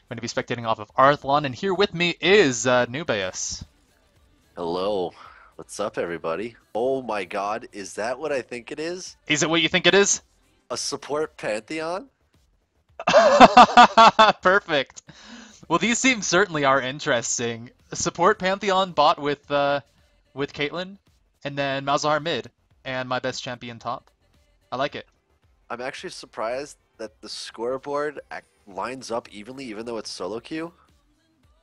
going to be spectating off of Arthelon, and here with me is Nubeaus. Hello. What's up, everybody? Oh my god, is that what I think it is? Is it what you think it is? A support pantheon? Perfect. Well, these teams certainly are interesting. Support Pantheon bot with Caitlyn, and then Malzahar mid, and my best champion top. I like it. I'm actually surprised that the scoreboard lines up evenly even though it's solo queue.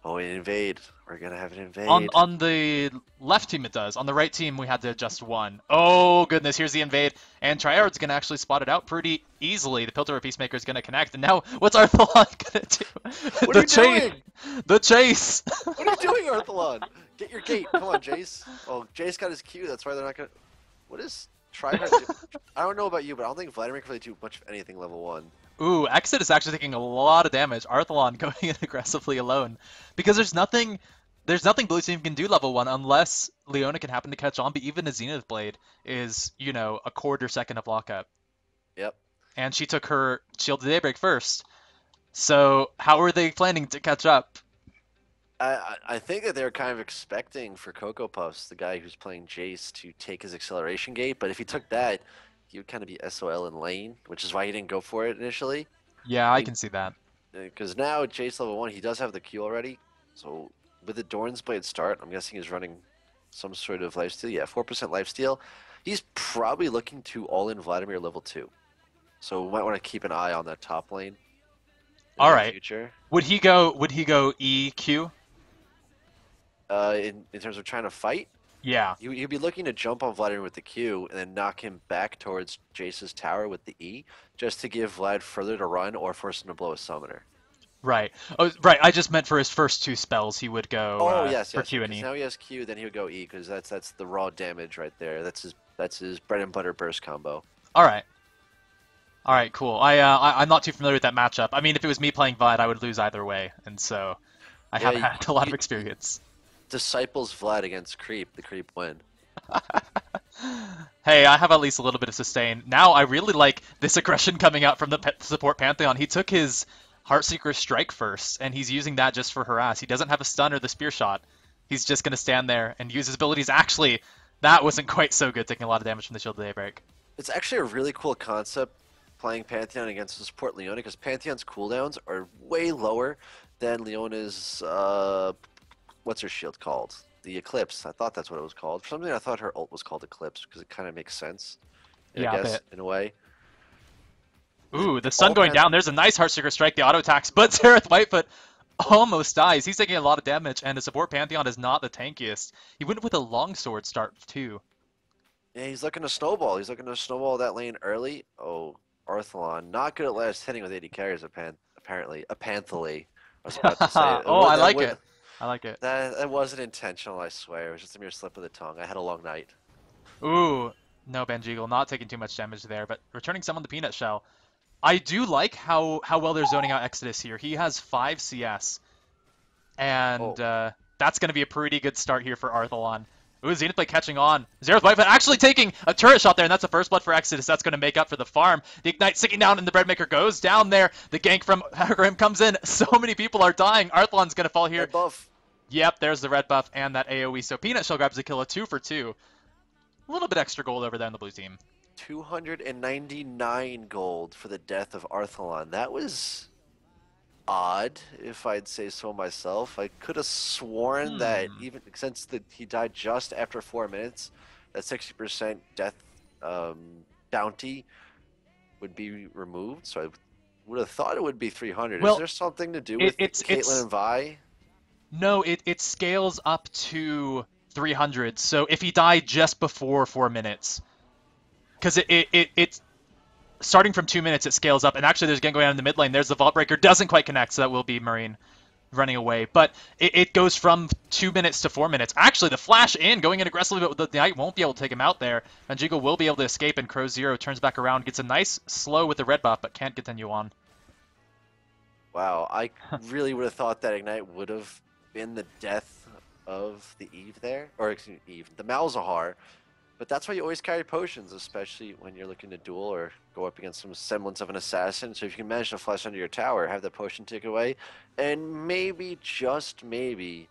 Oh, an invade. We're gonna have an On invade. on the left team it does. On the right team we had to adjust one. Oh goodness, here's the invade, and Triard's gonna actually spot it out pretty easily. The Piltover Peacemaker's gonna connect, and now what's Arthelon gonna do? What are The you chase, doing? the chase. What are you doing, Arthelon? Get your gate. Come on, Jace. Oh, Jace got his Q. That's why they're not gonna. What is Tryhard do? I don't know about you, but I don't think Vladimir can really do much of anything level 1. Ooh, Exit is actually taking a lot of damage. Arthelon going in aggressively alone because there's nothing Blue Team can do level one unless Leona can happen to catch on. But even a Zenith Blade is a quarter second of lockup, Yep. and she took her Shield to Daybreak first. So how are they planning to catch up? I think that they're kind of expecting for Cocoa Puffs, the guy who's playing Jace, to take his acceleration gate, but if he took that, he would kind of be SOL in lane, which is why he didn't go for it initially. Yeah, I can see that. Because now Jace level 1, he does have the Q already, so with the Dorn's Blade start, I'm guessing he's running some sort of lifesteal. Yeah, 4% lifesteal. He's probably looking to all-in Vladimir level 2. So we might want to keep an eye on that top lane in All the right. future. Would he go EQ? In terms of trying to fight, Yeah. you'd be looking to jump on Vladimir with the Q and then knock him back towards Jace's tower with the E, just to give Vlad further to run or force him to blow a summoner. Right. Oh, right. I just meant for his first two spells, he would go Oh yes, for yes, Q and because E. now he has Q, then he would go E, because that's the raw damage right there. That's his bread and butter burst combo. All right. All right, cool. I'm not too familiar with that matchup. I mean, if it was me playing Vlad, I would lose either way, and so I Yeah, haven't had a lot of experience. disciples Vlad against Creep, the Creep win. Hey, I have at least a little bit of sustain. Now I really like this aggression coming out from the support Pantheon. He took his Heartseeker Strike first, and he's using that just for harass. He doesn't have a stun or the Spear Shot. He's just going to stand there and use his abilities. Actually, that wasn't quite so good, taking a lot of damage from the Shield of Daybreak. It's actually a really cool concept playing Pantheon against the support Leona, because Pantheon's cooldowns are way lower than Leona's what's her shield called? The Eclipse. I thought that's what it was called. For some reason, I thought her ult was called Eclipse because it kind of makes sense, I Yeah, a guess, bit. in a way. Ooh, the sun All going pan down. There's a nice Heartseeker Strike, the auto attacks, but Xerath Whitefoot almost dies. He's taking a lot of damage, and the support Pantheon is not the tankiest. He went with a longsword start, too. Yeah, he's looking to snowball. He's looking to snowball that lane early. Oh, Arthelon, not good at last hitting with 80 carries, apparently. Apanthally. I was about to say it. Oh, I like it. I like it. That wasn't intentional, I swear. It was just a mere slip of the tongue. I had a long night. Ooh, no, Benjigal, not taking too much damage there, but returning someone to Peanut Shell. I do like how well they're zoning out Exodus here. He has 5 CS, and Oh, that's going to be a pretty good start here for Arthelon. Ooh, Zenith Blade catching on. Xerath Whitefoot actually taking a turret shot there, and that's a first blood for Exodus. That's going to make up for the farm. The Ignite sticking down, and the Breadmaker goes down there. The gank from Grim comes in. So many people are dying. Arthelon's going to fall here. red buff. Yep, there's the red buff and that AoE. So Peanut Shell grabs a kill, a 2 for 2. A little bit extra gold over there on the blue team. 299 gold for the death of Arthelon. That was odd, if I'd say so myself. I could have sworn that Hmm. even since he died just after 4 minutes, that 60% death bounty would be removed. So I would have thought it would be 300. Is Well, there something to do it, with it's Caitlyn it's and Vi? no, it scales up to 300. So if he died just before 4 minutes, because it's starting from 2 minutes, it scales up. And actually, there's a gang going on in the mid lane. There's the Vault Breaker, doesn't quite connect, so that will be Marine running away. But it goes from 2 minutes to 4 minutes. Actually, the flash in, going in aggressively, but the Knight won't be able to take him out there. And Jigo will be able to escape, and Crow Zero turns back around, gets a nice slow with the red buff, but can't continue on. Wow, I really would have thought that Ignite would have been the death of the Eve there, or excuse me, Eve, the Malzahar. But that's why you always carry potions, especially when you're looking to duel or go up against some semblance of an assassin. So if you can manage to flash under your tower, have that potion take away, and maybe, just maybe,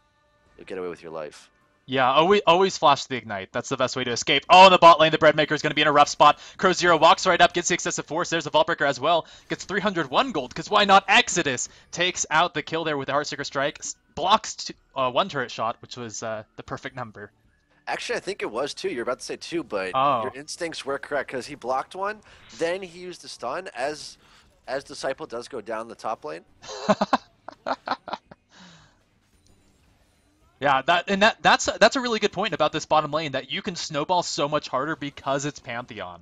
you'll get away with your life. Yeah, always flash the ignite. That's the best way to escape. Oh, in the bot lane, the Breadmaker is going to be in a rough spot. Crow Zero walks right up, gets the excessive force. There's the Vault Breaker as well. Gets 301 gold, because why not? Exodus takes out the kill there with the Heartseeker Strike. Blocks one turret shot, which was the perfect number. Actually, I think it was two. You're about to say two, but your Oh. instincts were correct because he blocked one, then he used the stun as Disciple does go down the top lane. Yeah, that's a really good point about this bottom lane, that you can snowball so much harder because it's Pantheon.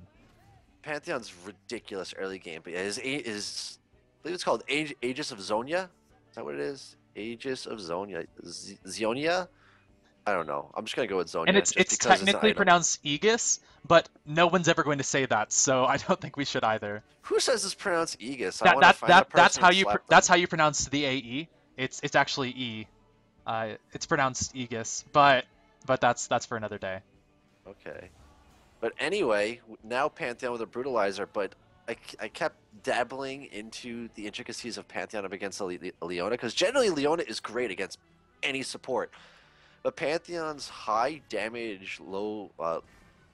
Pantheon's ridiculous early game, but yeah, I believe it's called Aegis of Zonia. Is that what it is? Aegis of Zonia, Zionia. I don't know. I'm just gonna go with Zonia. And just it's because it's an technically item. pronounced Aegis, but no one's ever going to say that, so I don't think we should either. Who says it's pronounced Aegis? I That want to that find that that that's person how and you slap them. that's how you pronounce the AE. It's actually E. It's pronounced Aegis, but that's for another day. Okay. But anyway, now Pantheon with a Brutalizer, but I kept dabbling into the intricacies of Pantheon up against Leona, because generally Leona is great against any support. But Pantheon's high damage, low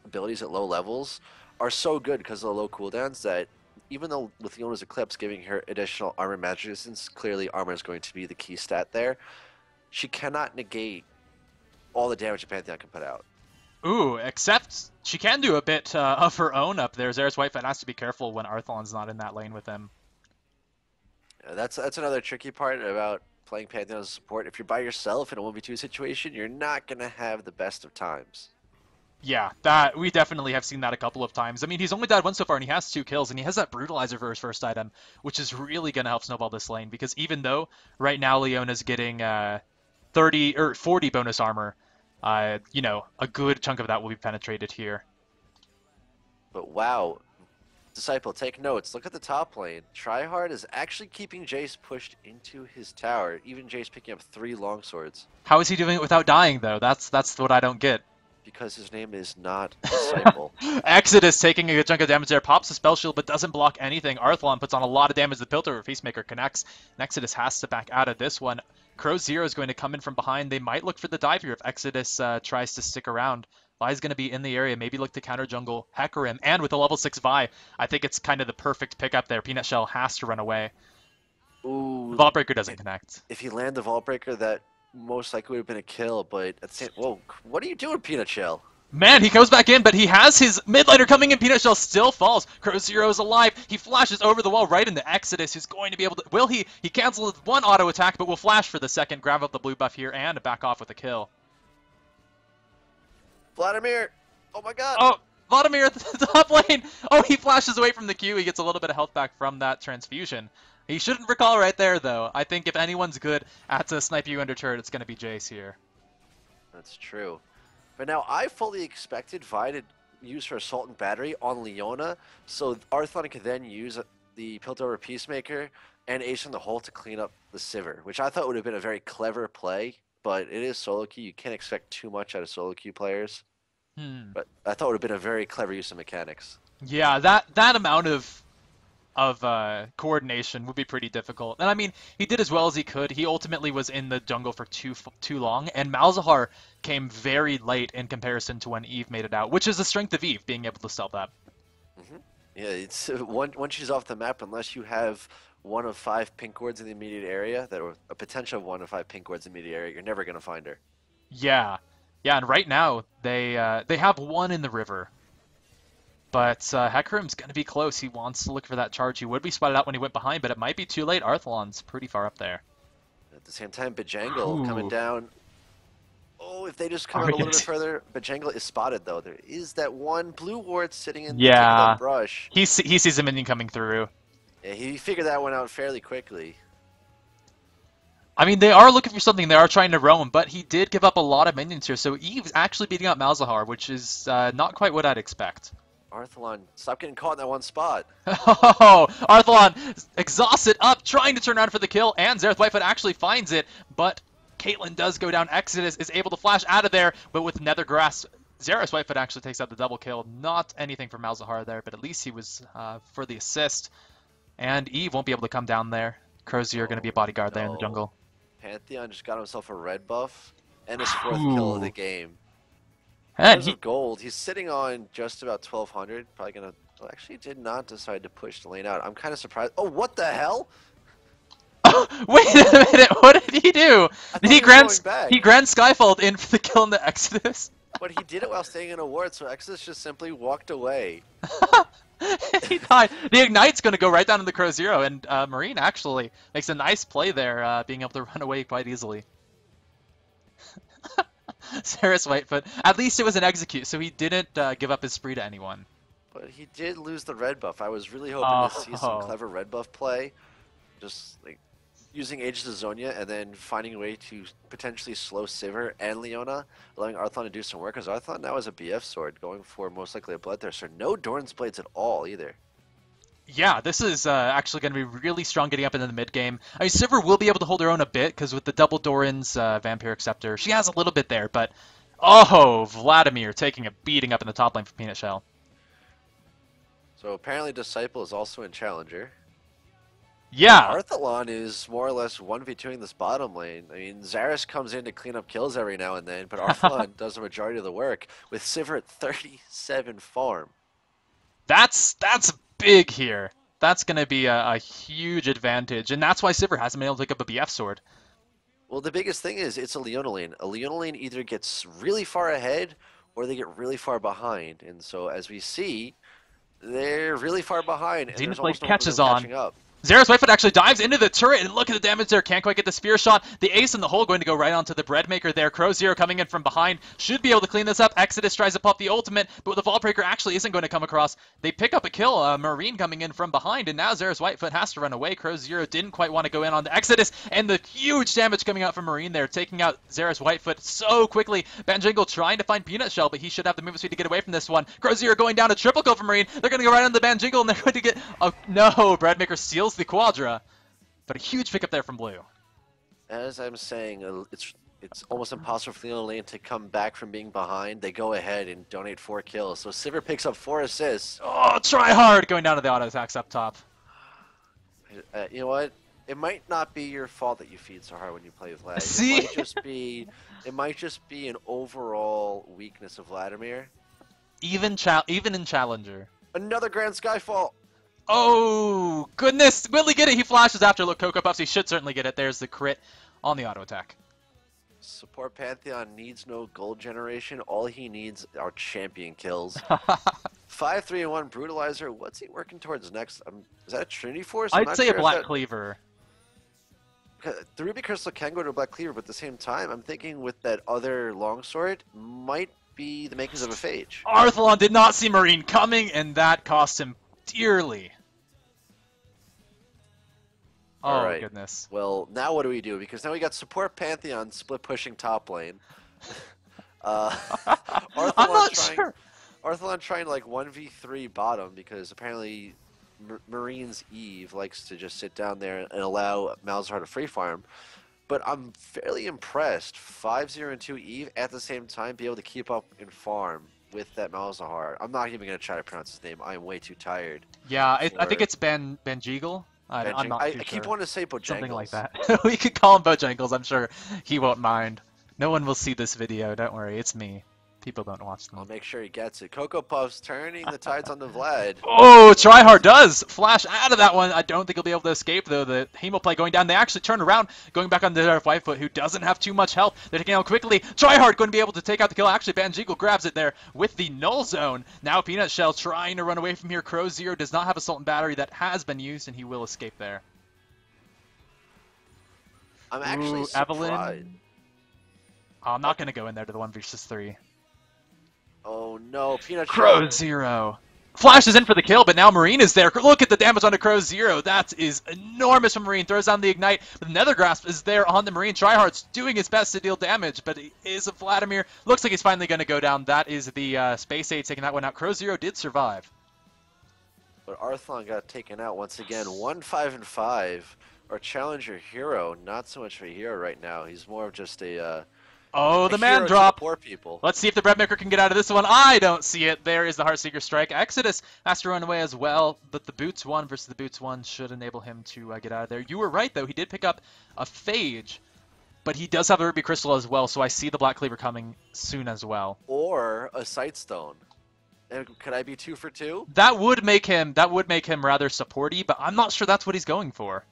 abilities at low levels are so good because of the low cooldowns that even though with Leona's Eclipse giving her additional armor magic resistance, clearly armor is going to be the key stat there, she cannot negate all the damage that Pantheon can put out. Ooh, except she can do a bit of her own up there. Zera's Whitefang has to be careful when Arthelon's not in that lane with him. That's another tricky part about playing Pantheon as a support. If you're by yourself in a 1v2 situation, you're not going to have the best of times. Yeah, we definitely have seen that a couple of times. I mean, he's only died once so far, and he has 2 kills, and he has that Brutalizer for his first item, which is really going to help snowball this lane, because even though right now Leona's getting 30 or 40 bonus armor, you know, a good chunk of that will be penetrated here. But wow, Disciple, take notes. Look at the top lane. Tryhard is actually keeping Jace pushed into his tower. Even Jace picking up 3 longswords. How is he doing it without dying, though? That's what I don't get. Because his name is not Disciple. Exodus taking a good chunk of damage there, pops a spell shield but doesn't block anything. Arthelon puts on a lot of damage. The Piltover Peacemaker connects, and Exodus has to back out of this one. Crow Zero is going to come in from behind. They might look for the dive here if Exodus tries to stick around. Vi's going to be in the area, maybe look to counter jungle Hecarim, and with a level 6 Vi, I think it's kind of the perfect pickup there. Peanut Shell has to run away. Ooh. Vault Breaker doesn't connect. If he landed the Vault Breaker, that most likely would have been a kill, but at the same... Whoa, what are you doing, Peanut Shell? Man, he goes back in, but he has his mid-laner coming in. Peanut Shell still falls. Crow Zero is alive. He flashes over the wall right into Exodus, who's going to be able to... Will he? He cancels one auto attack, but will flash for the second, grab up the blue buff here, and back off with a kill. Vladimir! Oh my god! Oh, Vladimir at the top lane. Oh, he flashes away from the Q. He gets a little bit of health back from that transfusion. He shouldn't recall right there, though. I think if anyone's good at snipe you under turret, it's going to be Jace here. That's true. But now I fully expected Vi to use her Assault and Battery on Leona, so Arthelon could then use the Piltover Peacemaker and Ace in the Hole to clean up the Sivir, which I thought would have been a very clever play, but it is solo queue. You can't expect too much out of solo queue players. But I thought it would have been a very clever use of mechanics. Yeah, that amount of coordination would be pretty difficult. And I mean, he did as well as he could. He ultimately was in the jungle for too long, and Malzahar came very late in comparison to when Eve made it out, which is the strength of Eve, being able to stealth that. Yeah, it's once she's off the map, unless you have one of 5 pink wards in the immediate area, or a potential of 1 of 5 pink wards in the immediate area, you're never gonna find her. Yeah, and right now they have one in the river. But Hecarim's going to be close. He wants to look for that charge. He would be spotted out when he went behind, but it might be too late. Arthelon's pretty far up there. At the same time, Bajangle coming down. Oh, if they just come out a little bit further. Bajangle is spotted, though. There is that one blue ward sitting in the tip of that brush. He sees a minion coming through. Yeah, he figured that one out fairly quickly. I mean, they are looking for something. They are trying to roam, but he did give up a lot of minions here. So Eve's actually beating up Malzahar, which is not quite what I'd expect. Arthelon, stop getting caught in that one spot. Oh, Arthelon exhausted up, trying to turn around for the kill, and Xerath Whitefoot actually finds it, but Caitlyn does go down. Exodus is able to flash out of there, but with Nether Grass Xeris Whitefoot actually takes out the double kill. Not anything for Malzahar there, but at least he was for the assist. And Eve won't be able to come down there. Crozier going to be a Oh bodyguard there in the no. jungle. Pantheon just got himself a red buff and his fourth kill of the Ooh. game. In And terms he... of gold, he's sitting on just about 1,200. Probably gonna. Well, actually, did not decide to push the lane out. I'm kind of surprised. Oh, what the hell? Wait a minute, what did he do? I Did thought he was going back, he grand Skyfalled in for the kill in the Exodus? but he did it while staying in a ward, so Exodus just simply walked away. He died. The Ignite's going to go right down to the Crow Zero, and Marine actually makes a nice play there, being able to run away quite easily. Xeris Whitefoot. At least it was an execute, so he didn't give up his spree to anyone. But he did lose the red buff. I was really hoping to see some Oh. clever red buff play, just like using Aegis of Zonia and then finding a way to potentially slow Sivir and Leona, allowing Arthelon to do some work. Because Arthelon now has a BF sword, going for most likely a Bloodthirster. No Dorn's Blades at all either. Yeah, this is actually going to be really strong getting up into the mid game. I mean, Sivir will be able to hold her own a bit because with the double Doran's Vampiric Scepter, she has a little bit there. But oh, Vladimir taking a beating up in the top lane for Peanut Shell. So apparently Disciple is also in Challenger. Yeah, Arthelon is more or less 1v2ing this bottom lane. I mean, Xeris comes in to clean up kills every now and then, but Arthelon does the majority of the work with Sivir at 37 farm. that's big here. That's going to be a huge advantage, and that's why Sivir hasn't been able to pick up a BF sword. Well, the biggest thing is it's a Leona lane. A Leona lane either gets really far ahead or they get really far behind. And so as we see, they're really far behind and there's Xenoblade almost no hope of catches them on. catching up. Xeris Whitefoot actually dives into the turret, and look at the damage there. Can't quite get the spear shot. The ace in the hole going to go right onto the Breadmaker there. Crow Zero coming in from behind. Should be able to clean this up. Exodus tries to pop the ultimate, but the Vaultbreaker actually isn't going to come across. They pick up a kill. Marine coming in from behind, and now Xeris Whitefoot has to run away. Crow Zero didn't quite want to go in on the Exodus, and the huge damage coming out from Marine there, taking out Xeris Whitefoot so quickly. Banjingle trying to find Peanut Shell, but he should have the movement speed to get away from this one. Crow Zero going down a triple kill from Marine. They're going to go right on the Banjingle, and they're going to get... Oh, no, Breadmaker steals the Quadra. But a huge pickup there from Blue. As I'm saying, it's almost impossible for Leona lane to come back from being behind. They go ahead and donate 4 kills. So Sivir picks up 4 assists. Oh, try hard going down to the auto attacks up top. You know what? It might not be your fault that you feed so hard when you play with Vlad. See? It might just be an overall weakness of Vladimir. Even in Challenger. Another Grand Skyfall. Oh, goodness. Will he get it? He flashes after. Look, Cocoa Puffs. He should certainly get it. There's the crit on the auto attack. Support Pantheon needs no gold generation. All he needs are champion kills. 5, 3, and 1 Brutalizer. What's he working towards next? Is that a Trinity Force? I'd say a Black Cleaver. The Ruby Crystal can go to a Black Cleaver, but at the same time, I'm thinking with that other longsword might be the makings of a Phage. Arthelon did not see Marine coming, and that cost him dearly. All Oh, right. goodness. Well, now what do we do? Because now we got support Pantheon split pushing top lane. I'm not sure. Arthelon trying to like 1v3 bottom because apparently Marine's Eve likes to just sit down there and allow Malzahar to free farm. But I'm fairly impressed. 5-0 and 2 Eve at the same time be able to keep up in farm with that Malzahar. I'm not even going to try to pronounce his name. I am way too tired. Yeah, I think it's Benjigal. I'm not too I keep sure. wanting to say Bojangles. Something like that. We could call him Bojangles. I'm sure he won't mind. No one will see this video. Don't worry. It's me. People don't watch them. I'll make sure he gets it. Cocoa Puffs turning the tides on the Vlad. Oh, Tryhard does flash out of that one. I don't think he'll be able to escape, though. The Hemo play going down. They actually turn around, going back on the Whitefoot, who doesn't have too much health. They're taking out quickly. Tryhard going to be able to take out the kill. Actually, Banjigal grabs it there with the Null Zone. Now Peanut Shell trying to run away from here. Crow Zero does not have a Sultan Battery that has been used, and he will escape there. I'm actually surprised. Evelyn. Oh, I'm not going to go in there to the 1v3. Oh no, Peanut Crow Shell. Zero. Flashes in for the kill, but now Marine is there. Look at the damage onto Crow Zero. That is enormous from Marine. Throws down the Ignite. The Nether Grasp is there on the Marine. Tryhard's doing his best to deal damage, but it is a Vladimir. Looks like he's finally going to go down. That is the Space Aid taking that one out. Crow Zero did survive. But Arthelon got taken out once again. 1-5 and 5. Our challenger hero, not so much of a hero right now. He's more of just a Oh, A the man hero to the drop. poor people. Let's see if the Breadmaker can get out of this one. I don't see it. There is the Heartseeker strike. Exodus has to run away as well, but the Boots 1 versus the Boots 1 should enable him to get out of there. You were right, though. He did pick up a Phage, but he does have a Ruby Crystal as well, so I see the Black Cleaver coming soon as well. Or a Sightstone. And could I be 2 for 2? That would make him rather supporty, but I'm not sure that's what he's going for.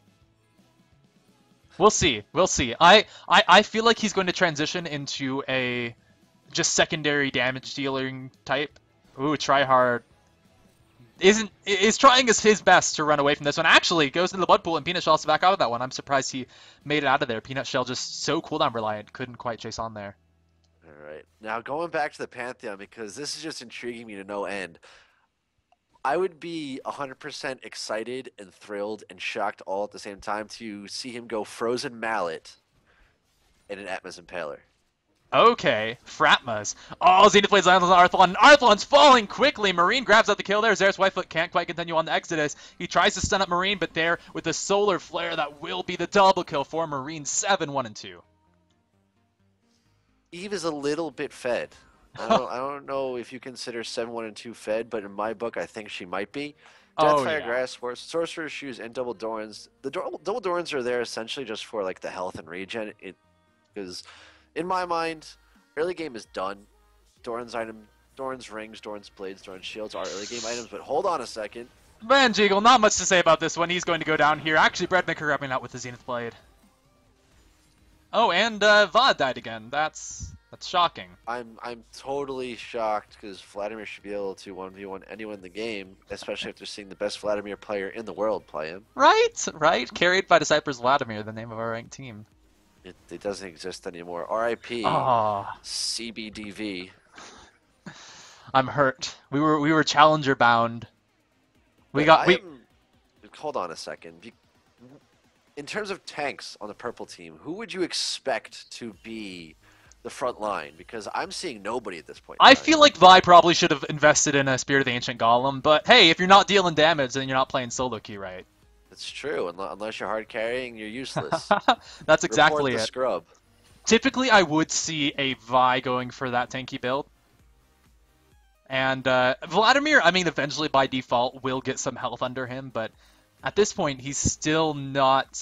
We'll see. We'll see. I feel like he's going to transition into a just secondary damage dealing type. Ooh, Tryhard is trying his best to run away from this one. Actually, goes into the blood pool, and Peanut Shell's back out of that one. I'm surprised he made it out of there. Peanut Shell just so cooldown reliant, couldn't quite chase on there. All right. Now going back to the Pantheon, because this is just intriguing me to no end. I would be 100% excited and thrilled and shocked all at the same time to see him go Frozen Mallet and an Atmos Impaler. Okay, Fratmas. Oh, Zenith Blades lands on Arthelon. Arthelon's falling quickly. Marine grabs out the kill there. Xerath Whitefoot can't quite continue on the Exodus. He tries to stun up Marine, but there with the Solar Flare, that will be the double kill for Marine. 7, 1, and 2. Eve is a little bit fed. I don't know if you consider 7, 1, and 2 fed, but in my book, I think she might be. Deathfire, Yeah. Grass, Sorcerer's Shoes, and Double Dorans. The Double Dorans are there essentially just for like the health and regen. Because in my mind, early game is done. Doran's rings, Doran's blades, Doran's shields are early game items. But hold on a second. Man, Jiggle, not much to say about this one. He's going to go down here. Actually, Breadmaker grabbing out with the Zenith Blade. Oh, and Vod died again. That's shocking. I'm totally shocked because Vladimir should be able to 1v1 anyone in the game, especially after seeing the best Vladimir player in the world play him. Right. Carried by Disciples Vladimir, the name of our ranked team. It doesn't exist anymore. RIP. Oh, CBDV. I'm hurt. We were challenger bound. Hold on a second. In terms of tanks on the purple team, who would you expect to be the front line? Because I'm seeing nobody at this point. I feel like Vi probably should have invested in a Spirit of the Ancient Golem, but hey, if you're not dealing damage, then you're not playing solo queue, right? It's true. Unless you're hard carrying, you're useless. That's exactly Report the it. scrub. Typically, I would see a Vi going for that tanky build. And Vladimir, I mean, eventually by default will get some health under him, but at this point, he's still not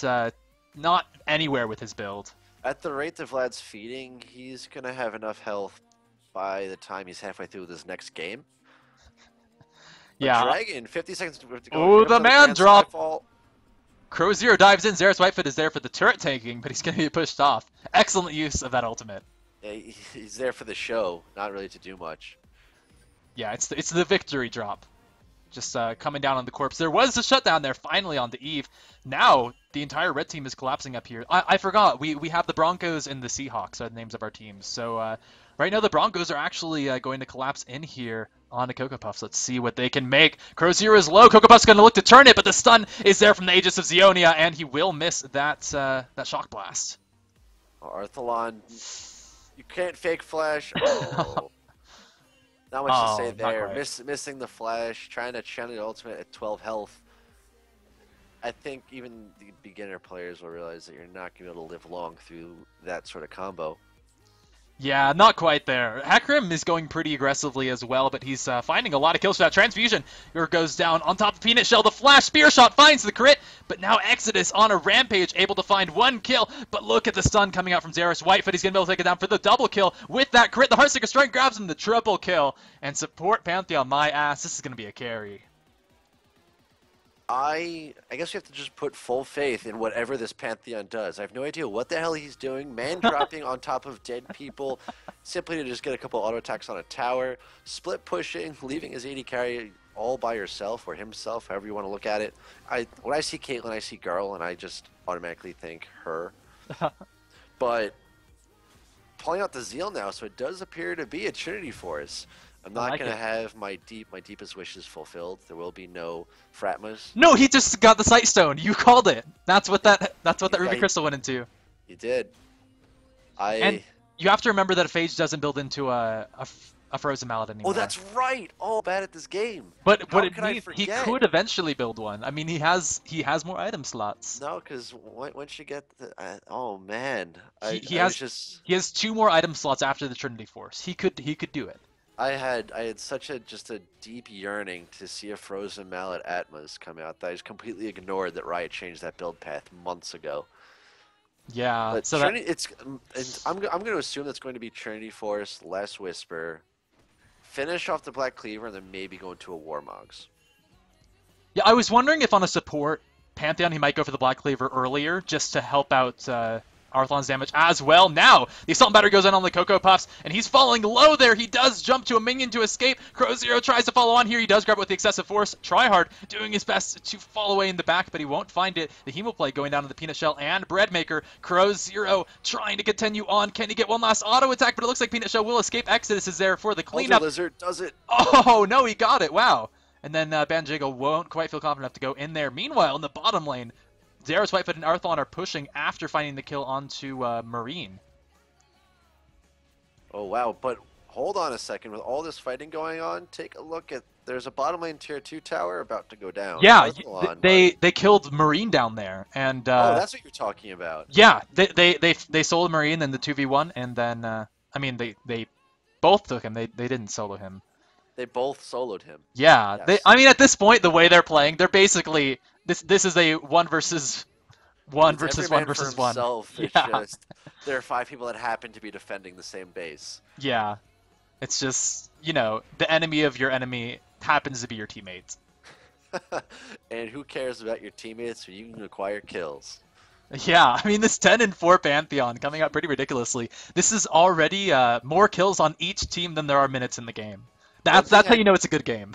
anywhere with his build. At the rate that Vlad's feeding, he's going to have enough health by the time he's halfway through this next game. Yeah. Dragon, 50 seconds to go. Oh, the man drop! Crow Zero dives in. Xerath Whitefoot is there for the turret tanking, but he's going to be pushed off. Excellent use of that ultimate. Yeah, he's there for the show, not really to do much. Yeah, it's the victory drop. Just coming down on the corpse. There was a shutdown there, finally, on the Eve. Now, the entire red team is collapsing up here. I forgot, we have the Broncos and the Seahawks are the names of our teams. So, right now the Broncos are actually going to collapse in here on the Cocoa Puffs. Let's see what they can make. Crow Zero is low. Cocoa Puff's going to look to turn it, but the stun is there from the Aegis of Zeonia, and he will miss that Shock Blast. Arthelon, you can't fake flash. Oh. Not much to say there. Missing the flash, trying to channel the ultimate at 12 health. I think even the beginner players will realize that you're not going to be able to live long through that sort of combo. Yeah, not quite there. Hecarim is going pretty aggressively as well, but he's finding a lot of kills for that. Transfusion goes down on top of Peanut Shell. The flash spear shot finds the crit, but now Exodus on a rampage, able to find one kill. But look at the stun coming out from Xerath Whitefoot. He's going to be able to take it down for the double kill with that crit. The Heartseeker Strike grabs him the triple kill. And support Pantheon, my ass. This is going to be a carry. I guess we have to just put full faith in whatever this Pantheon does. I have no idea what the hell he's doing. Man dropping on top of dead people simply to just get a couple auto attacks on a tower. Split pushing, leaving his AD carry all by herself or himself, however you want to look at it. When I see Caitlyn, I see Girl, and I just automatically think her. But pulling out the Zeal now, so it does appear to be a Trinity Force. I'm not going to have my deepest wishes fulfilled. There will be no Fratmas. No, he just got the Sight Stone. You called it. That's what that Ruby Crystal went into. You did. And you have to remember that a Phage doesn't build into a Frozen Mallet anymore. Oh, that's right. Oh, bad at this game. But what it means, he could eventually build one. I mean, he has more item slots. No, because once you get the... oh, man. he, I he I was has just he has 2 more item slots after the Trinity Force. He could do it. I had such a just a deep yearning to see a Frozen Mallet Atmos come out that I just completely ignored that Riot changed that build path months ago. Yeah. But So that Trinity, and I'm going to assume that's going to be Trinity Force, less Whisper, finish off the Black Cleaver, and then maybe go into a Warmogs. Yeah, I was wondering if on a support Pantheon he might go for the Black Cleaver earlier just to help out Arthelon's damage as well. Now, the Assault Battery goes in on the Cocoa Puffs, and he's falling low there. He does jump to a minion to escape. Crow Zero tries to follow on here. He does grab it with the Excessive Force. Tryhard doing his best to fall away in the back, but he won't find it. The Hemoplay going down to the Peanut Shell and Breadmaker. Crow Zero trying to continue on. Can he get one last auto attack? But it looks like Peanut Shell will escape. Exodus is there for the Elder cleanup. Lizard does it. Oh, no, he got it. Wow. And then Banjiggle won't quite feel confident enough to go in there. Meanwhile, in the bottom lane, Zeros, Whitefoot, and Arthelon are pushing after finding the kill onto Marine. Oh wow! But hold on a second. With all this fighting going on, take a look at. There's a bottom lane tier 2 tower about to go down. Yeah, Arthelon, they killed Marine down there, and oh, that's what you're talking about. yeah, they soloed Marine in the 2v1, and then I mean they both took him. They didn't solo him. They both soloed him. Yeah, Yes. I mean at this point the way they're playing, they're basically this is a one versus one It's every versus one man for versus one. himself. It's Yeah. just there are 5 people that happen to be defending the same base. Yeah. It's just, the enemy of your enemy happens to be your teammates. And who cares about your teammates when you can acquire kills? Yeah, I mean, this 10 and 4 Pantheon coming out pretty ridiculously. This is already more kills on each team than there are minutes in the game. That's how you know it's a good game.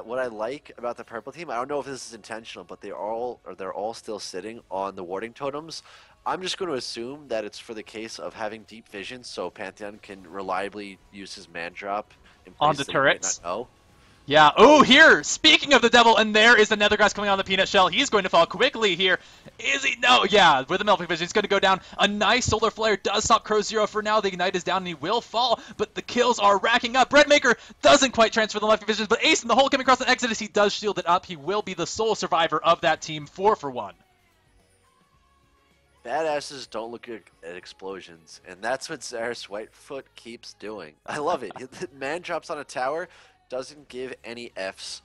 What I like about the purple team, I don't know if this is intentional, but they're all still sitting on the warding totems. I'm just going to assume that it's for the case of having deep vision, so Pantheon can reliably use his man drop in On places the that he might turrets? not know. Yeah. Oh, here! Speaking of the devil, and there is the Nethergrass coming on the Peanut Shell. He's going to fall quickly here. Is he? No, yeah, with the Melting Vision, he's going to go down. A nice Solar Flare does stop Crow Zero for now. The Ignite is down, and he will fall, but the kills are racking up. Breadmaker doesn't quite transfer the Melting Visions, but Ace in the hole coming across an Exodus. He does shield it up. He will be the sole survivor of that team, 4 for 1. Badasses don't look at explosions, and that's what Zaris Whitefoot keeps doing. I love it. The man drops on a tower, doesn't give any Fs.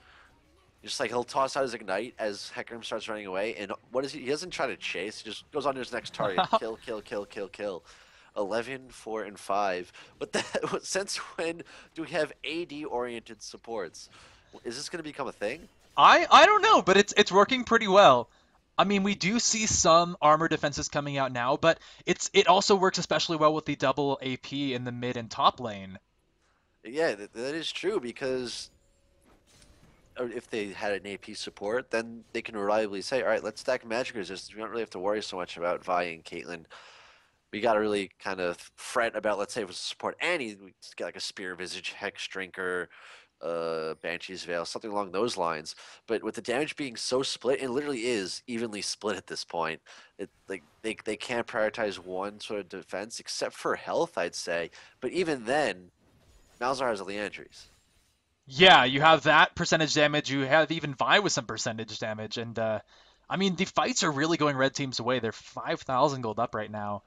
Just like he'll toss out his Ignite as Hecarim starts running away, and what is he? He doesn't try to chase. He just goes on to his next target. Kill, kill, kill, kill, kill. 11, 4, and 5. But that, since when do we have AD-oriented supports? Is this going to become a thing? I don't know, but it's working pretty well. I mean, we do see some armor defenses coming out now, but it also works especially well with the double AP in the mid and top lane. Yeah, that is true because if they had an AP support, then they can reliably say, all right, let's stack magic resistance. We don't really have to worry so much about Vi and Caitlyn. We got to really kind of fret about, let's say, if it's support Annie, we get like a Spear Visage, Hex Drinker, Banshee's Veil, something along those lines. But with the damage being so split, it literally is evenly split at this point. Like they can't prioritize one sort of defense except for health, I'd say. But even then, Malzahar has a Leandries. Yeah, you have that percentage damage. You have even Vi with some percentage damage, and I mean the fights are really going red team's way. They're 5,000 gold up right now,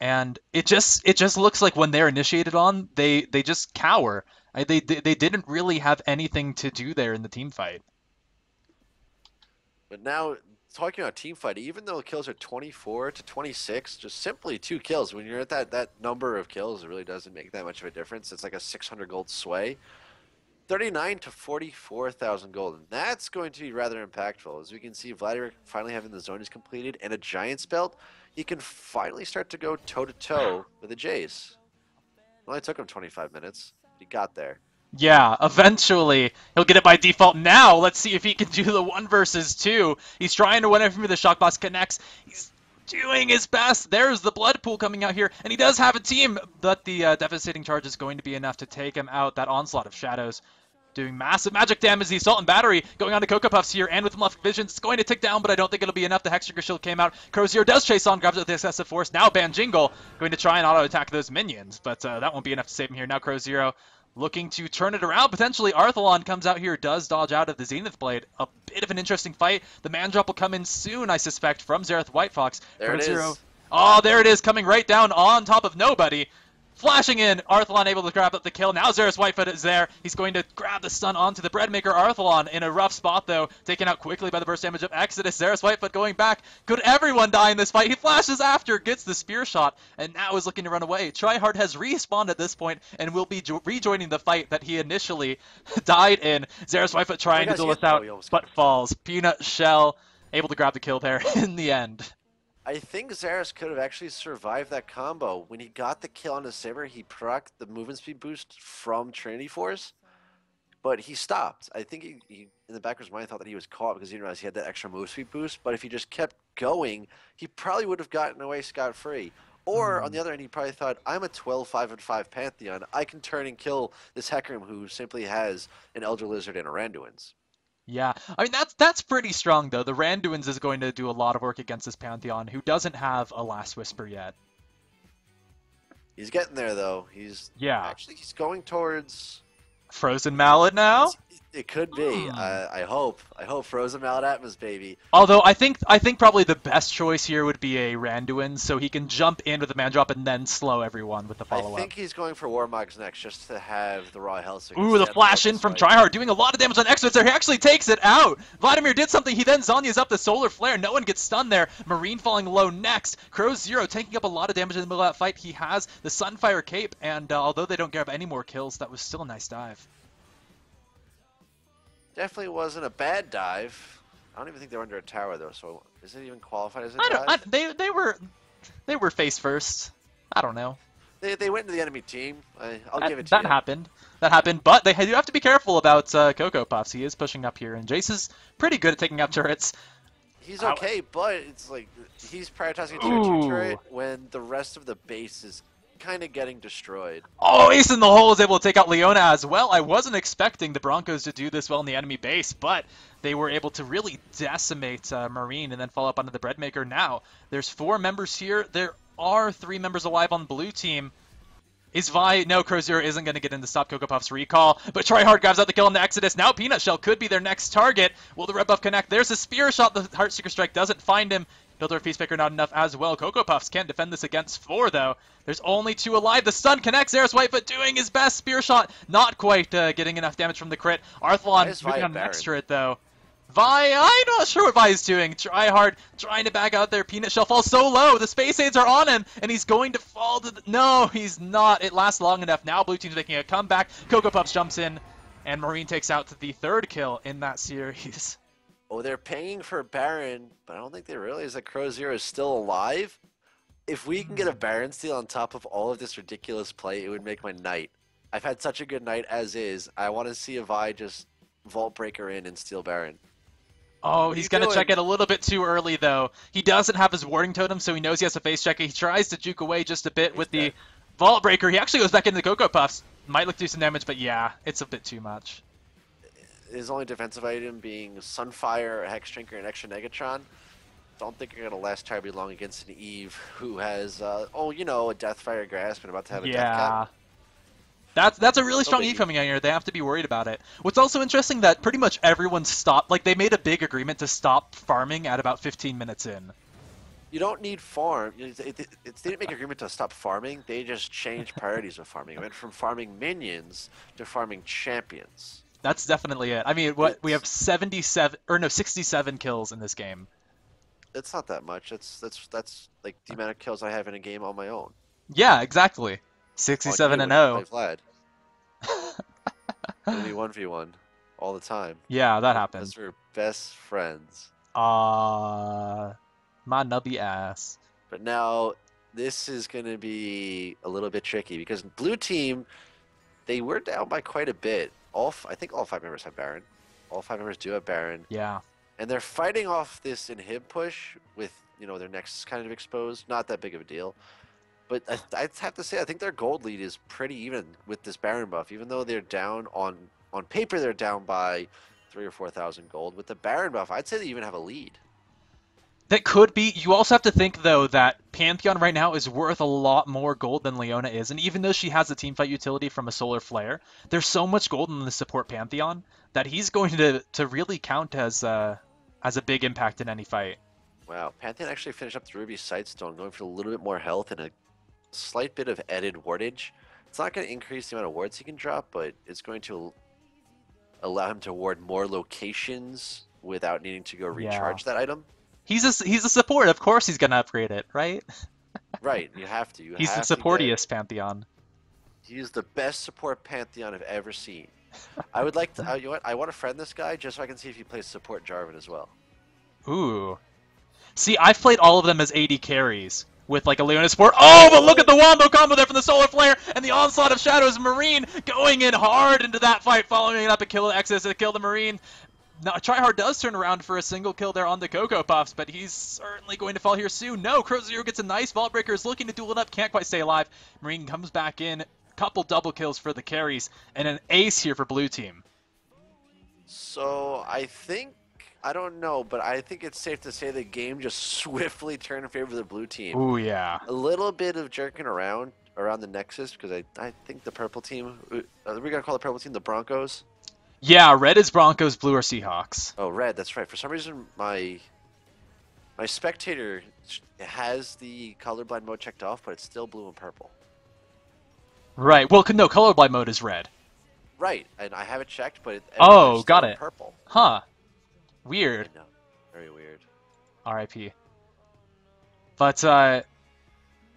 and it just looks like when they're initiated on, they just cower. They didn't really have anything to do there in the team fight. But now, talking about team fight, even though kills are 24 to 26, just simply 2 kills. When you're at that number of kills, it really doesn't make that much of a difference. It's like a 600 gold sway. 39 to 44,000 gold, and that's going to be rather impactful. As we can see, Vladimir finally having the zone is completed, and a Giant's Belt, he can finally start to go toe-to-toe with a Jace. It only took him 25 minutes. He got there. Yeah, eventually he'll get it by default. Now let's see if he can do the 1 versus 2. He's trying to win it from the Shock Boss connects. He's doing his best. There's the blood pool coming out here, and he does have a team, but the devastating charge is going to be enough to take him out. That onslaught of shadows doing massive magic damage. The Assault and Battery going on to Cocoa Puffs here, and with Left Vision, it's going to tick down, but I don't think it'll be enough. The Hexagon Shield came out. Crozier does chase on, grabs it with the excessive force. Now Banjingle going to try and auto-attack those minions, but that won't be enough to save him here. Now Crozier looking to turn it around. Potentially Arthelon comes out here, does dodge out of the Zenith Blade. A bit of an interesting fight. The man drop will come in soon, I suspect, from Xerath White Fox. There it is. Oh, there it is, coming right down on top of nobody. Flashing in, Arthelon able to grab up the kill. Now Xerath Whitefoot is there. He's going to grab the stun onto the Breadmaker Arthelon in a rough spot, though. Taken out quickly by the burst damage of Exodus. Xerath Whitefoot going back. Could everyone die in this fight? He flashes after, gets the spear shot, and now is looking to run away. Tryhard has respawned at this point and will be rejoining the fight that he initially died in. Xerath Whitefoot trying to duel us out, but falls. Peanut Shell able to grab the kill there in the end. I think Xerath could have actually survived that combo. When he got the kill on his Saber, he procced the movement speed boost from Trinity Force, but he stopped. I think he in the back of his mind, thought that he was caught because he didn't realize he had that extra move speed boost, but if he just kept going, he probably would have gotten away scot-free. Or, on the other hand, he probably thought, I'm a 12-5-5 Pantheon. I can turn and kill this Hecarim who simply has an Elder Lizard and a Randuin's. Yeah, I mean that's pretty strong though. The Randuin's is going to do a lot of work against this Pantheon, who doesn't have a Last Whisper yet. He's getting there though. He's going towards Frozen Mallet now. It could be. I hope Frozen Mallet Atmos, baby. Although I think probably the best choice here would be a Randuin, so he can jump in with the man drop and then slow everyone with the follow-up. I think he's going for Warmogs next, just to have the Raw Helsing. Ooh, the flash in from Tryhard, doing a lot of damage on Exodus there. He actually takes it out. Vladimir did something. He then Zonya's up the Solar Flare. No one gets stunned there. Marine falling low next. Crow Zero taking up a lot of damage in the middle of that fight. He has the Sunfire Cape, and although they don't get up any more kills, that was still a nice dive. Definitely wasn't a bad dive. I don't even think they were under a tower though, so is it even qualified as a dive? They were face first. I don't know. They went into the enemy team. I'll give it to that you. happened. That happened, but they do have to be careful about Cocoa Puffs. He is pushing up here, and Jace is pretty good at taking out turrets. He's okay, but it's like he's prioritizing a tier 2 turret when the rest of the base is kind of getting destroyed. Oh, Ace in the Hole is able to take out Leona as well. I wasn't expecting the Broncos to do this well in the enemy base, but they were able to really decimate Marine and then follow up onto the Breadmaker. Now, there's 4 members here. There are 3 members alive on blue team. Is Vi... No, Crow Zero isn't going to get in to stop Cocoa Puff's recall, but Tryhard grabs out the kill on the Exodus. Now Peanut Shell could be their next target. Will the red buff connect? There's a spear shot. The Heartseeker Strike doesn't find him. Builder of Peacemaker not enough as well. Cocoa Puffs can't defend this against 4, though. There's only 2 alive. The stun connects. Xerath Whitefoot doing his best. Spear shot not quite getting enough damage from the crit. Arthelon moving on next to it, though. Vi, I'm not sure what Vi is doing. Tryhard trying to back out there. Peanut Shell falls so low. The Space Aids are on him, and he's going to fall to the... No, he's not. It lasts long enough. Now blue team's making a comeback. Cocoa Puffs jumps in, and Marine takes out the 3rd kill in that series. Oh, they're paying for Baron, but I don't think they realize that Crow Zero is still alive. If we can get a Baron steal on top of all of this ridiculous play, it would make my night. I've had such a good night as is. I want to see if I just Vault Breaker in and steal Baron. Oh, he's going to check it a little bit too early, though. He doesn't have his Warding Totem, so he knows he has to face check it. He tries to juke away just a bit with the Vault Breaker. He actually goes back into the Cocoa Puffs. Might look to do some damage, but yeah, it's a bit too much. His only defensive item being Sunfire, Hex Drinker, and Extra Negatron. Don't think you're going to last terribly long against an Eve who has, a Deathfire Grasp and about to have a Death Cap. That's a really strong Eve coming out here. They have to be worried about it. What's also interesting that pretty much everyone stopped, like they made a big agreement to stop farming at about 15 minutes in. You don't need farm. They didn't make an agreement to stop farming. They just changed priorities of farming. It went from farming minions to farming champions. That's definitely it. I mean, we have 67 kills in this game. It's not that much. That's like the amount of kills I have in a game on my own. Yeah, exactly. 67-0. Vlad. Only 1v1 all the time. Yeah, that happens. Because we're best friends. My nubby ass. But now this is going to be a little bit tricky because blue team, they were down by quite a bit. I think all 5 members have Baron. All 5 members do have Baron. Yeah. And they're fighting off this inhib push with, their necks kind of exposed. Not that big of a deal. But I'd have to say, I think their gold lead is pretty even with this Baron buff. Even though they're down on paper, they're down by 3,000 or 4,000 gold. With the Baron buff, I'd say they even have a lead. That could be. You also have to think, though, that Pantheon right now is worth a lot more gold than Leona is. And even though she has a teamfight utility from a Solar Flare, there's so much gold in the support Pantheon that he's going to really count as a big impact in any fight. Wow, Pantheon actually finished up the Ruby Sightstone, going for a little bit more health and a slight bit of added wardage. It's not going to increase the amount of wards he can drop, but it's going to allow him to ward more locations without needing to go Yeah. recharge that item. He's a support. Of course he's gonna upgrade it, right? Right, you have to. You He's the have to get. supportiest Pantheon. He's the best support Pantheon I've ever seen. I would like to. You know what? I want to friend this guy just so I can see if he plays support Jarvan as well. Ooh. See, I've played all of them as AD carries with like a Leona support. Oh, but look at the wombo combo there from the Solar Flare and the onslaught of Shadows. Marine going in hard into that fight, following it up and kill the Exodus to kill the Marine. Now, Tryhard does turn around for a single kill there on the Cocoa Puffs, but he's certainly going to fall here soon. No, Crow0 gets a nice Vault Breaker, is looking to duel it up, can't quite stay alive. Marine comes back in, couple double kills for the carries, and an ace here for blue team. So I think I don't know, but I think it's safe to say the game just swiftly turned in favor of the blue team. Ooh, yeah. A little bit of jerking around the Nexus because I think the purple team. Are we gonna call the purple team the Broncos? Yeah, red is Broncos, blue are Seahawks. Oh, red. That's right. For some reason, my spectator has the colorblind mode checked off, but it's still blue and purple. Right. Well, no, colorblind mode is red. Right, and I have it checked, but Oh, got it. Purple. Huh. Weird. I know. Very weird. RIP. But,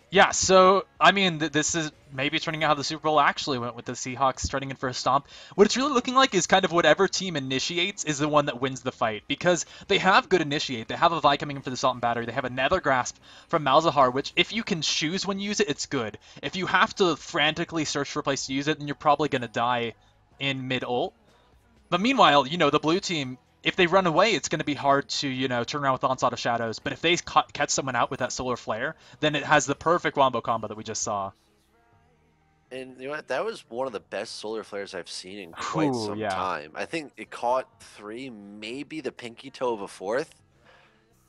yeah, so, I mean, this is maybe turning out how the Super Bowl actually went with the Seahawks starting in for a stomp. What it's really looking like is kind of whatever team initiates is the one that wins the fight, because they have good initiate. They have a Vi coming in for the Salt and Battery. They have a Nether Grasp from Malzahar, which if you can choose when you use it, it's good. If you have to frantically search for a place to use it, then you're probably going to die in mid-ult. But meanwhile, you know, the blue team, if they run away, it's going to be hard to, you know, turn around with Onslaught of Shadows. But if they catch someone out with that Solar Flare, then it has the perfect wombo combo that we just saw. And you know what? That was one of the best solar flares I've seen in quite Ooh, some yeah. time. I think it caught 3, maybe the pinky toe of a 4th.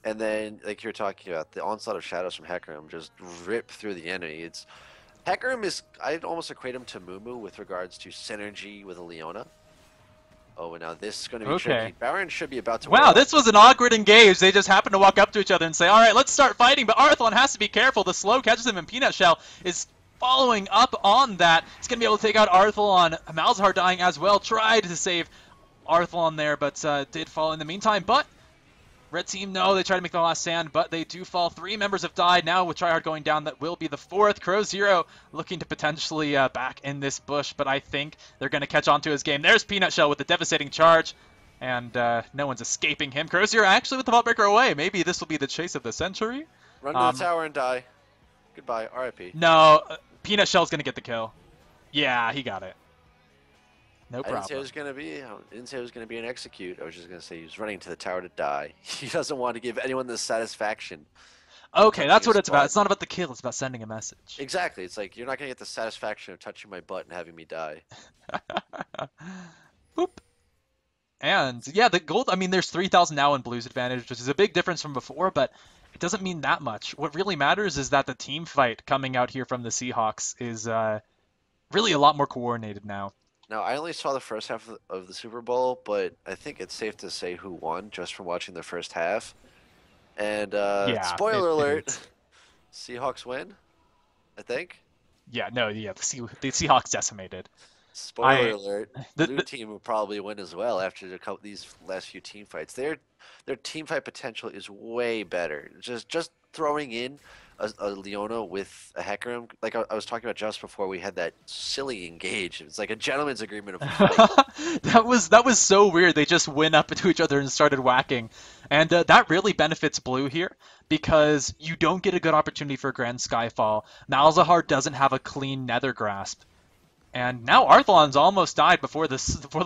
And then, like you were talking about, the onslaught of shadows from Hecarim just ripped through the enemy. Hecarim is, I'd almost equate him to Mumu with regards to synergy with a Leona. Oh, and now this is going to be tricky. Baron should be about to Wow, this was an awkward engage. They just happened to walk up to each other and say, all right, let's start fighting. But Arthelon has to be careful. The slow catches him, and Peanut Shell is following up on that. He's going to be able to take out Arthelon. Malzahar dying as well. Tried to save Arthelon there, but did fall in the meantime. But red team, no, they try to make the last stand, but they do fall. 3 members have died. Now with Tryhard going down, that will be the 4th. Crow0 looking to potentially back in this bush, but I think they're going to catch on to his game. There's Peanut Shell with the devastating charge, and no one's escaping him. Crow0 actually with the Vault Breaker away. Maybe this will be the chase of the century. Run to the tower and die. Goodbye, RIP. No, Peanut Shell's going to get the kill. Yeah, he got it. No problem. I didn't say it was gonna be an execute. I was just gonna say he was running to the tower to die. He doesn't want to give anyone the satisfaction. Okay, that's what it's about. It's not about the kill. It's about sending a message. Exactly. It's like you're not gonna get the satisfaction of touching my butt and having me die. Boop. And yeah, the gold. I mean, there's 3,000 now in Blue's advantage, which is a big difference from before, but it doesn't mean that much. What really matters is that the team fight coming out here from the Seahawks is really a lot more coordinated now. Now, I only saw the first half of the Super Bowl, but I think it's safe to say who won just from watching the first half. And spoiler alert, Seahawks win, I think. Yeah, no, yeah, the Seahawks decimated. Spoiler alert, blue team will probably win as well after these last few team fights. Their team fight potential is way better. Just throwing in a Leona with a Hecarim, like I was talking about just before we had that silly engage. It's like a gentleman's agreement of a fight. that was so weird. They just went up to each other and started whacking, and that really benefits blue here because you don't get a good opportunity for Grand Skyfall. Malzahar doesn't have a clean Nether Grasp. And now Arthelon's almost died before the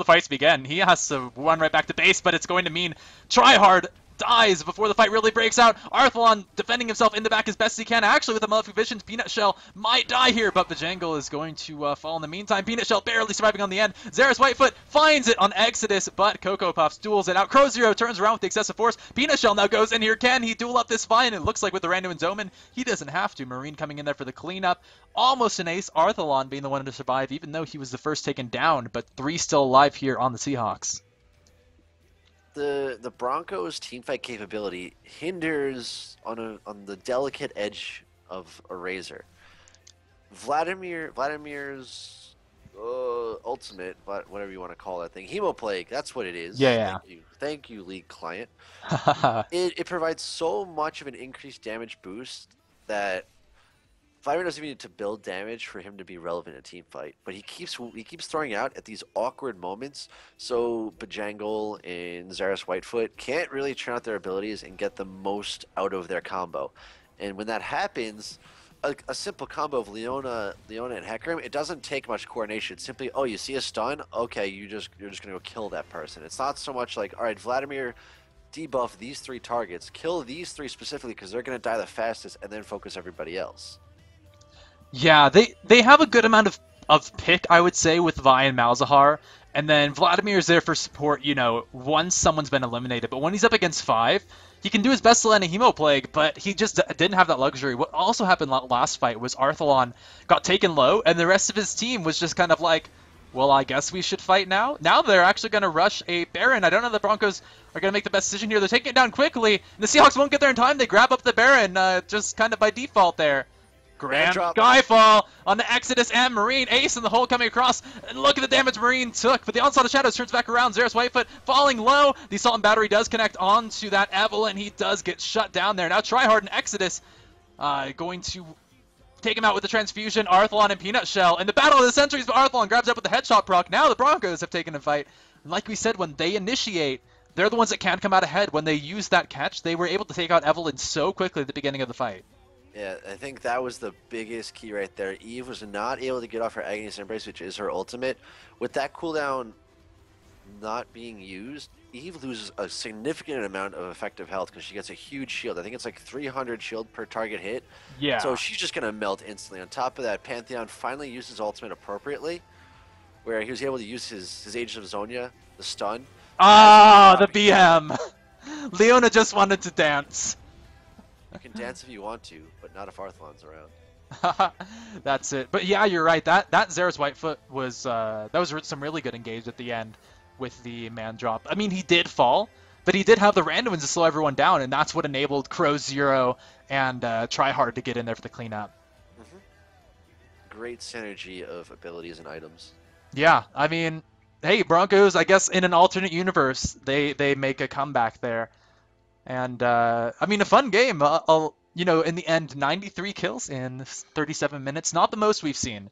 fights begin. He has to run right back to base, but it's going to mean Tryhard dies before the fight really breaks out. Arthelon defending himself in the back as best he can. Actually, with the Malefic Visions, Peanut Shell might die here, but the Jangle is going to fall in the meantime. Peanut Shell barely surviving on the end. Xera's Whitefoot finds it on Exodus, but Cocoa Puffs duels it out. Crow0 turns around with the excessive force. Peanut Shell now goes in here. Can he duel up this fight? It looks like with the Randuin's Omen, he doesn't have to. Marine coming in there for the cleanup. Almost an ace. Arthelon being the one to survive, even though he was the first taken down, but 3 still alive here on the Seahawks. the Broncos' teamfight capability hinders on the delicate edge of a razor. Vladimir's ultimate, whatever you want to call that thing, Hemoplague. That's what it is. Yeah, Thank you, League client. yeah. It provides so much of an increased damage boost that Vladimir doesn't even need to build damage for him to be relevant in a team fight, but he keeps throwing out at these awkward moments. So Bajangle and Zaris Whitefoot can't really turn out their abilities and get the most out of their combo. And when that happens, a simple combo of Leona and Hecarim, it doesn't take much coordination. It's simply, oh, you see a stun, okay, you're just gonna go kill that person. It's not so much like, all right, Vladimir, debuff these three targets, kill these three specifically because they're gonna die the fastest, and then focus everybody else. Yeah, they have a good amount of pick, I would say, with Vi and Malzahar. And then Vladimir's there for support, once someone's been eliminated. But when he's up against five, he can do his best to land a Hemoplague, but he just didn't have that luxury. What also happened last fight was Arthelon got taken low, and the rest of his team was just kind of like, well, I guess we should fight now. Now they're actually going to rush a Baron. I don't know if the Broncos are going to make the best decision here. They're taking it down quickly, and the Seahawks won't get there in time. They grab up the Baron, just kind of by default there. Grand Drop. Skyfall on the Exodus and Marine. Ace in the hole coming across. And look at the damage Marine took. But the Onslaught of Shadows turns back around. Zaris Whitefoot falling low. The Assault and Battery does connect onto that Evelyn. He does get shut down there. Now Tryhard and Exodus going to take him out with the Transfusion. Arthelon and Peanut Shell. In the Battle of the Centuries, but Arthelon grabs up with the Headshot proc. Now the Broncos have taken a fight. And like we said, when they initiate, they're the ones that can come out ahead. When they use that catch, they were able to take out Evelyn so quickly at the beginning of the fight. Yeah, I think that was the biggest key right there. Eve was not able to get off her Agnes Embrace, which is her ultimate. With that cooldown not being used, Eve loses a significant amount of effective health because she gets a huge shield. I think it's like 300 shield per target hit. Yeah. So she's just going to melt instantly. On top of that, Pantheon finally used his ultimate appropriately, where he was able to use his Aegis of Zonia, the stun. Ah, the BM! Leona just wanted to dance. You can dance if you want to, but not if Arthelon's around. That's it. But yeah, you're right. That Zaris Whitefoot was that was some really good engage at the end with the man drop. I mean, he did fall, but he did have the randoms to slow everyone down, and that's what enabled Crow Zero and Tryhard to get in there for the cleanup. Great synergy of abilities and items. Yeah, I mean, hey, Broncos, I guess in an alternate universe, they make a comeback there. And, I mean, a fun game. In the end, 93 kills in 37 minutes. Not the most we've seen.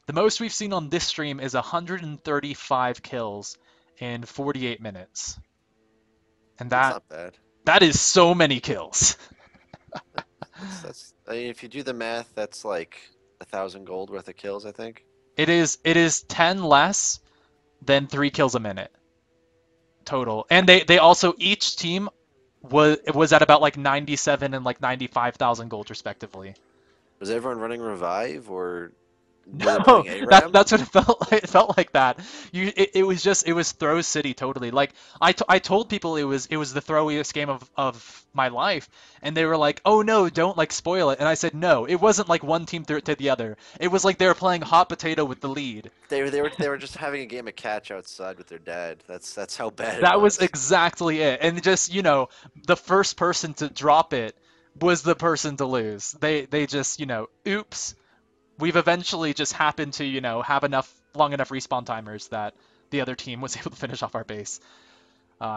The most we've seen on this stream is 135 kills in 48 minutes. And That's not bad. that is so many kills. I mean, if you do the math, that's like 1,000 gold worth of kills, I think. It is 10 less than 3 kills a minute total. And they also, each team was at about like 97 and like 95,000 gold respectively. Was everyone running revive or no? That's what it felt like. It felt like that. It was Throw City totally. Like I told people it was the throwiest game of my life, and they were like, oh no, don't like spoil it. And I said no, it wasn't like one team to the other. It was like they were playing hot potato with the lead. They were just having a game of catch outside with their dad. That's how bad That it was. was exactly it. And just the first person to drop it was the person to lose. They just oops. We've eventually just happened to, have long enough respawn timers that the other team was able to finish off our base.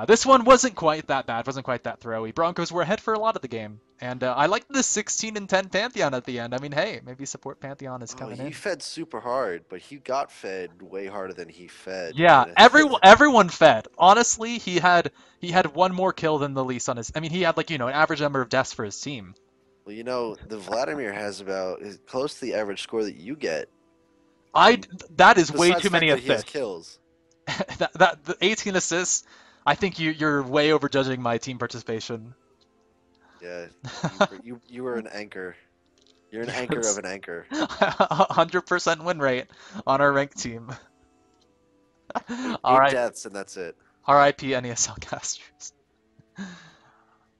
This one wasn't quite that bad, wasn't quite that throwy. Broncos were ahead for a lot of the game. And I liked the 16 and 10 Pantheon at the end. I mean, hey, maybe support Pantheon is coming in. He fed super hard, but he got fed way harder than he fed. Yeah, everyone fed. Honestly, he had one more kill than the least on his. I mean, he had an average number of deaths for his team. Well, the Vladimir has about close to the average score that you get. That is way too many assists. Kills. The 18 assists. I think you're way overjudging my team participation. Yeah, you were an anchor. You're an anchor of an anchor. 100% win rate on our ranked team. All right. Deaths and that's it. R.I.P. NESL casters.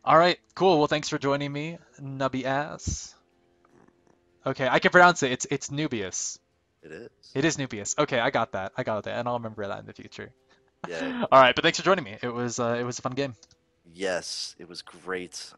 All right, cool. Well, thanks for joining me, Nubeaus. Okay, I can pronounce it. It's Nubeaus. It is. It is Nubeaus. Okay, I got that. And I'll remember that in the future. Yeah. All right, but thanks for joining me. It was a fun game. Yes, it was great.